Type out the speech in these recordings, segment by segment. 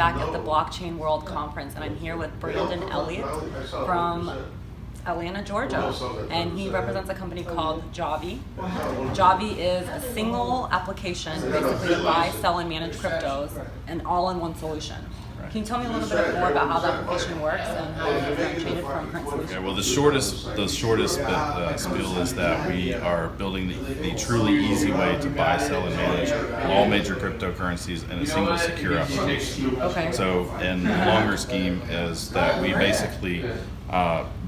back at the Blockchain World Conference, and I'm here with Brandon Elliott from Atlanta, Georgia, and he represents a company called Javvy. Javvy is a single application, basically to buy, sell, and manage cryptos, and all-in-one solution. Can you tell me a little bit more about how the application works and how it's differentiated from current solutions? Okay, well, the shortest spiel is that we are building the truly easy way to buy, sell, and manage all major cryptocurrencies in a single secure application. Okay. So, in the longer scheme is that we basically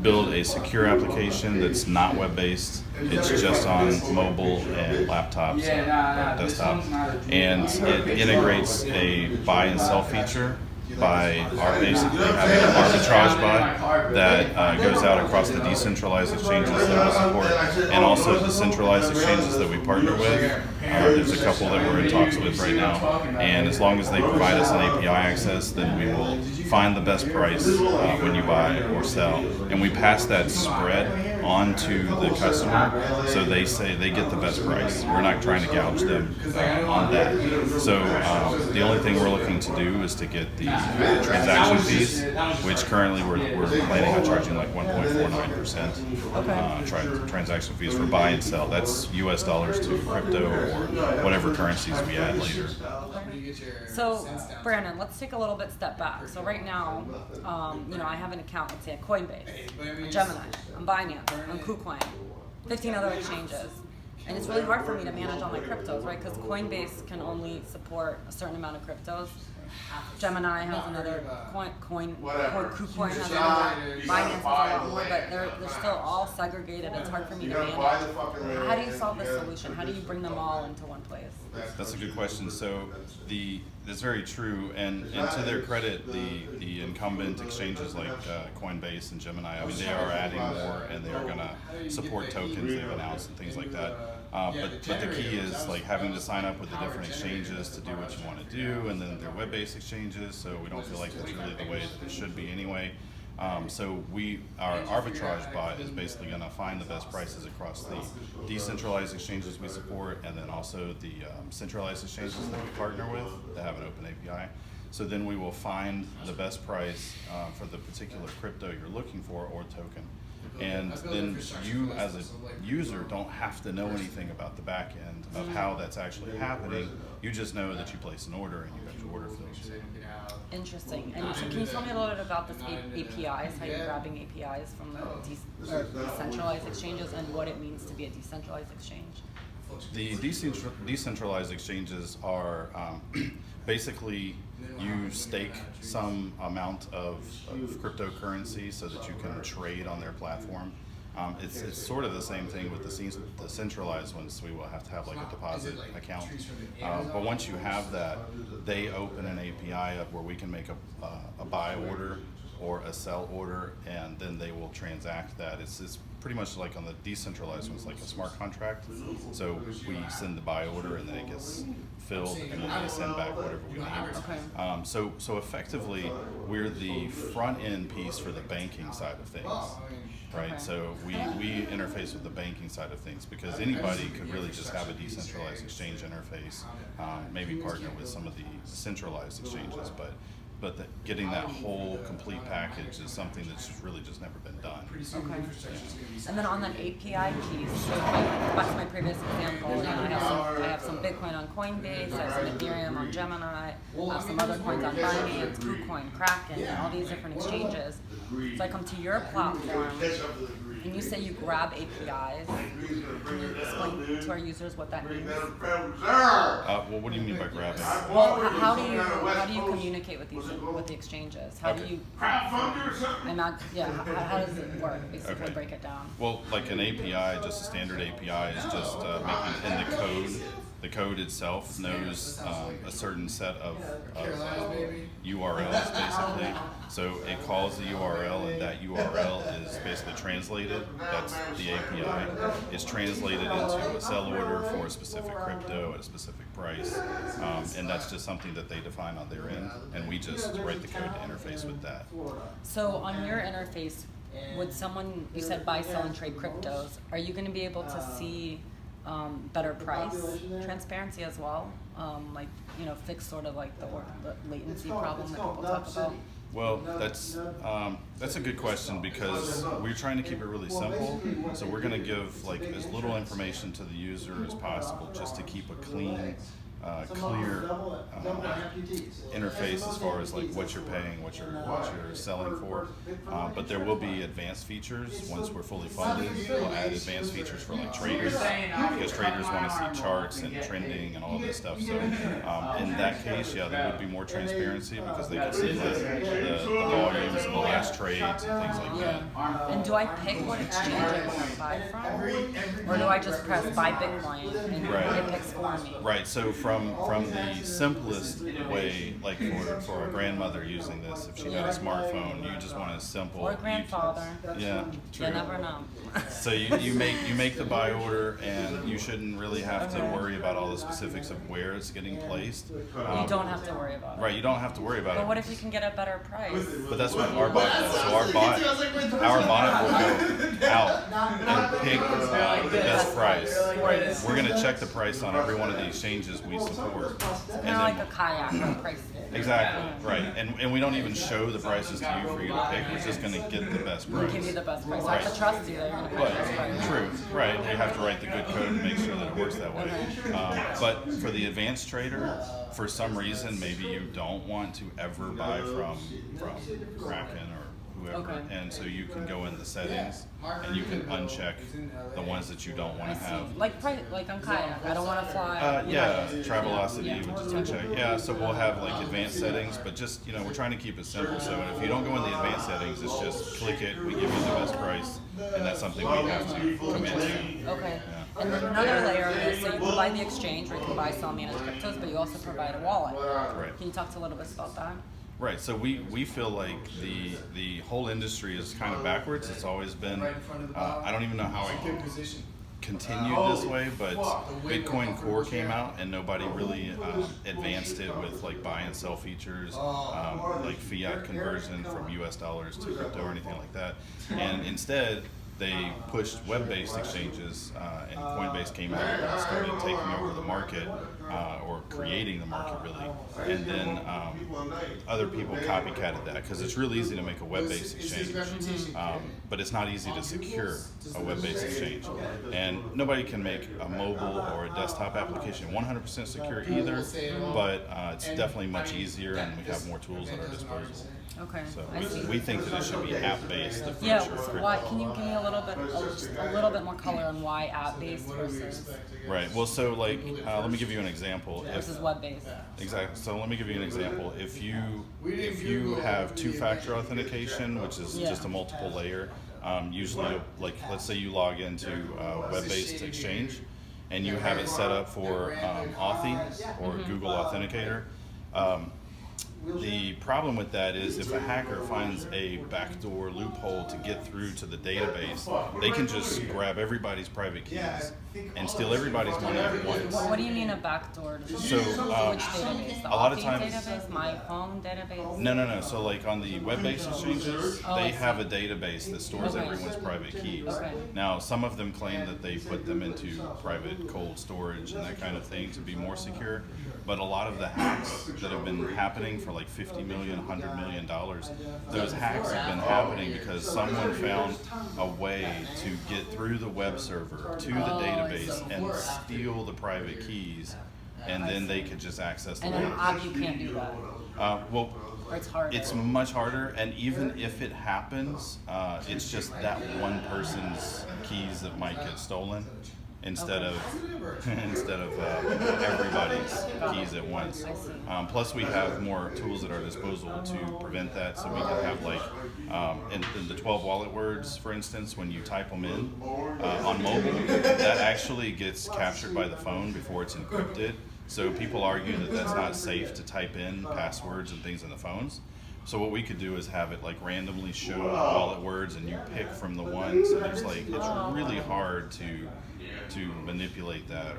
build a secure application that's not web-based. It's just on mobile and laptops and desktop, and it integrates a buy and sell feature by our basically having an arbitrage bot that goes out across the decentralized exchanges that we support, and also the centralized exchanges that we partner with. There's a couple that we're in talks with right now, and as long as they provide us an API access, then we will find the best price when you buy or sell, and we pass that spread on to the customer, so they say they get the best price. We're not trying to gouge them on that. So the only thing we're looking to do is to get the transaction fees, which currently we're planning on charging like 1.49% transaction fees for buy and sell. That's US dollars to crypto or whatever currencies we add later. So, Brandon, let's take a little bit step back. So right now, I have an account, let's say at Coinbase, on Gemini, on Binance, on KuCoin, 15 other exchanges. And it's really hard for me to manage all my cryptos, right? Because Coinbase can only support a certain amount of cryptos. Gemini has another KuCoin has another, Binance has a lot more, but they're still all segregated. It's hard for me to manage. How do you solve this solution? How do you bring them all into one place? That's a good question. So that's very true, and to their credit, the incumbent exchanges like Coinbase and Gemini, I mean, they are adding more, and they are going to support tokens they've announced and things like that. But the key is like having to sign up with the different exchanges to do what you want to do, and then they're web-based exchanges, so we don't feel like that's really the way that it should be anyway. So our arbitrage bot is basically going to find the best prices across the decentralized exchanges we support, and then also the centralized exchanges that we partner with that have an open API. So then we will find the best price for the particular crypto you're looking for or token. And then you as a user don't have to know anything about the back end of how that's actually happening. You just know that you place an order and you have your order filled. Interesting. And so can you tell me a little bit about this APIs, how you're grabbing APIs from the decentralized exchanges and what it means to be a decentralized exchange? The decentralized exchanges are basically you stake some amount of cryptocurrency so that you can trade on their platform. It's sort of the same thing with the centralized ones. We will have to have like a deposit account. But once you have that, they open an API up where we can make a buy order or a sell order, and then they will transact that. It's pretty much like on the decentralized ones, like a smart contract. So we send the buy order, and then it gets filled, and then they send back whatever we need. Okay. So effectively, we're the front end piece for the banking side of things. Right, so we interface with the banking side of things, because anybody could really just have a decentralized exchange interface, maybe partner with some of the centralized exchanges, but getting that whole complete package is something that's really just never been done. Okay. And then on that API piece, so back to my previous example, I have some Bitcoin on Coinbase, I have some Ethereum on Gemini, I have some other coins on Binance, KuCoin, Kraken, and all these different exchanges. So I come to your platform, and you say you grab APIs. Can you explain to our users what that means? Well, what do you mean by grabbing? Well, how do you communicate with the exchanges? How do you? How does it work? Basically, break it down. Well, like an API, just a standard API is just making in the code. The code itself knows a certain set of URLs, basically. So it calls the URL, and that URL is basically translated. That's the API. It's translated into a sell order for a specific crypto at a specific price, and that's just something that they define on their end, and we just write the code to interface with that. So on your interface, would someone, you said buy, sell, and trade cryptos, are you going to be able to see better price transparency as well, like fix sort of like the latency problem that people talk about? Well, that's a good question because we're trying to keep it really simple. So we're going to give like as little information to the user as possible, just to keep a clean, clear interface as far as like what you're paying, what you're selling for. But there will be advanced features once we're fully funded. We'll add advanced features for like traders because traders want to see charts and trending and all this stuff. So in that case, yeah, there would be more transparency because they can see like the volumes and the last trades and things like that. And do I pick what exchange I want to buy from, or do I just press buy Bitcoin and it picks for me? Right. So from the simplest way, like for a grandmother using this, if she had a smartphone, you just want a simple. Or a grandfather. Yeah, true. You never know. So you make the buy order, and you shouldn't really have to worry about all the specifics of where it's getting placed. You don't have to worry about it. Right, you don't have to worry about it. But what if you can get a better price? But that's what our bot does. So our bot will go out and pick the best price. Right, we're going to check the price on every one of the exchanges we support. Kind of like a kayak or a price. Exactly, right. And we don't even show the prices to you for you to pick. We're just going to get the best price. We'll give you the best price. I have to trust you that you're going to pick the best price. True, right. You have to write the good code and make sure that it works that way. But for the advanced trader, for some reason, maybe you don't want to ever buy from Kraken or whoever, and so you can go in the settings and you can uncheck the ones that you don't want to have. Like on kayak, I don't want to fly. Travelocity, which is unchecked. Yeah, so we'll have like advanced settings, but just we're trying to keep it simple. So if you don't go in the advanced settings, it's just click it, we give you the best price, and that's something we have to commit to. Okay. Yeah. And then another layer of this, so you can buy the exchange, where you can buy, sell, manage cryptos, but you also provide a wallet. Right. Can you talk to a little bit about that? Right, so we feel like the whole industry is kind of backwards. It's always been, I don't even know how it continued this way, but Bitcoin Core came out and nobody really advanced it with like buy and sell features, like fiat conversion from US dollars to crypto or anything like that. And instead, they pushed web-based exchanges, and Coinbase came out and started taking over the market, or creating the market really, and then other people copycatted that because it's really easy to make a web-based exchange, but it's not easy to secure a web-based exchange, and nobody can make a mobile or a desktop application 100% secure either, but it's definitely much easier, and we have more tools at our disposal. Okay. So we think that it should be app-based. The future. Yeah. So why? Can you give me a little bit more color on why app-based versus? Right. Well, so like, let me give you an example. Versus web-based. Exactly. So let me give you an example. If you have two-factor authentication, which is just a multiple layer, usually, like let's say you log into a web-based exchange, and you have it set up for Authy or Google Authenticator. The problem with that is if a hacker finds a backdoor loophole to get through to the database, they can just grab everybody's private keys and steal everybody's money at once. What do you mean a backdoor? So, which database? The a lot of Authy times, database, my phone database? No. So like on the web-based exchanges, they have a database that stores everyone's private keys. Now, some of them claim that they put them into private cold storage and that kind of thing to be more secure. But a lot of the hacks that have been happening for like $50 million, $100 million, those hacks have been happening because someone found a way to get through the web server to the database and steal the private keys, and then they could just access the database. And then you can't do that. Well, or it's harder. It's much harder, and even if it happens, it's just that one person's keys that might get stolen. Instead of everybody's keys at once. Plus, we have more tools at our disposal to prevent that. So we can have like in the 12 wallet words, for instance, when you type them in on mobile, that actually gets captured by the phone before it's encrypted. So people argue that that's not safe to type in passwords and things in the phones. So what we could do is have it like randomly show wallet words, and you pick from the ones. So there's like it's really hard to manipulate that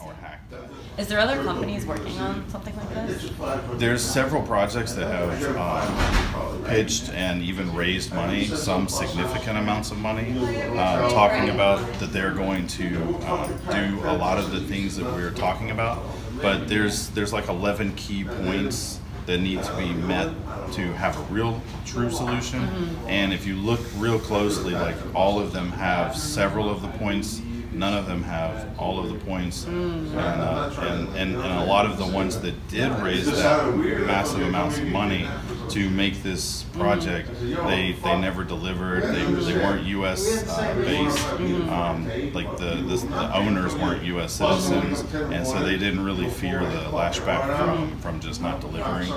or hack that. Is there other companies working on something like this? There's several projects that have pitched and even raised money, some significant amounts of money, talking about that they're going to do a lot of the things that we're talking about. But there's like 11 key points that need to be met to have a real true solution. And if you look real closely, like all of them have several of the points. None of them have all of the points, and a lot of the ones that did raise that massive amounts of money to make this project, they never delivered. They weren't U.S. Based. Like the owners weren't U.S. citizens, and so they didn't really fear the lashback from just not delivering.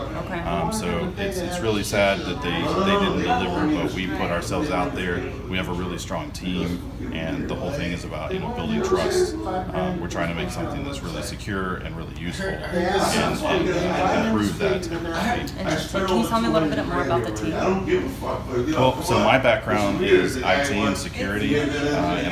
So it's really sad that they didn't deliver, but we put ourselves out there. We have a really strong team, and the whole thing is about building trust. We're trying to make something that's really secure and really useful, and improve that technology. Interesting. Can you tell me a little bit more about the team? Well, so my background is IT and security, and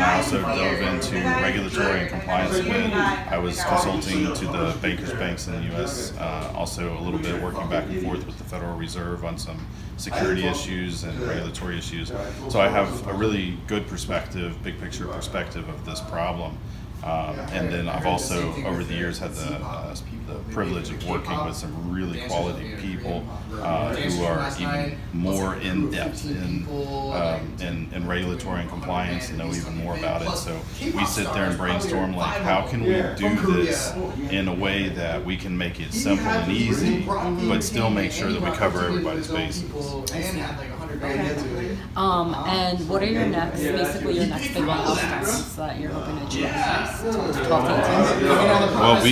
I also dove into regulatory and compliance a bit. I was consulting to the bankers banks in the U.S., also a little bit working back and forth with the Federal Reserve on some security issues and regulatory issues. So I have a really good perspective, big picture perspective of this problem. And then I've also, over the years, had the privilege of working with some really quality people who are even more in depth in regulatory and compliance and know even more about it. So we sit there and brainstorm, like, how can we do this in a way that we can make it simple and easy, but still make sure that we cover everybody's bases. And what are your next big milestones that you're hoping to achieve next 12 to 18? Well,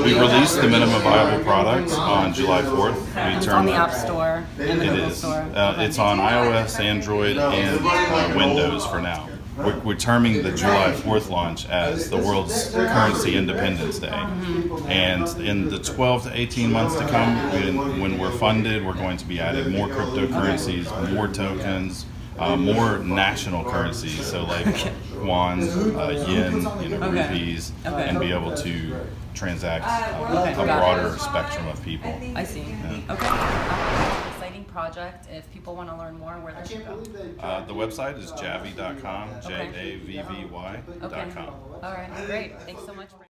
we released the minimum viable product on July 4th. It's on the App Store and the Google Store. It's on iOS, Android, and Windows for now. We're terming the July 4th launch as the world's currency independence day. And in the 12 to 18 months to come, when we're funded, we're going to be adding more cryptocurrencies, more tokens, more national currencies, so like yuan, yen, rupees, and be able to transact a broader spectrum of people. I see. Okay. Exciting project. If people want to learn more, where they should go? The website is javvy.com, javvy.com. All right. Great. Thanks so much.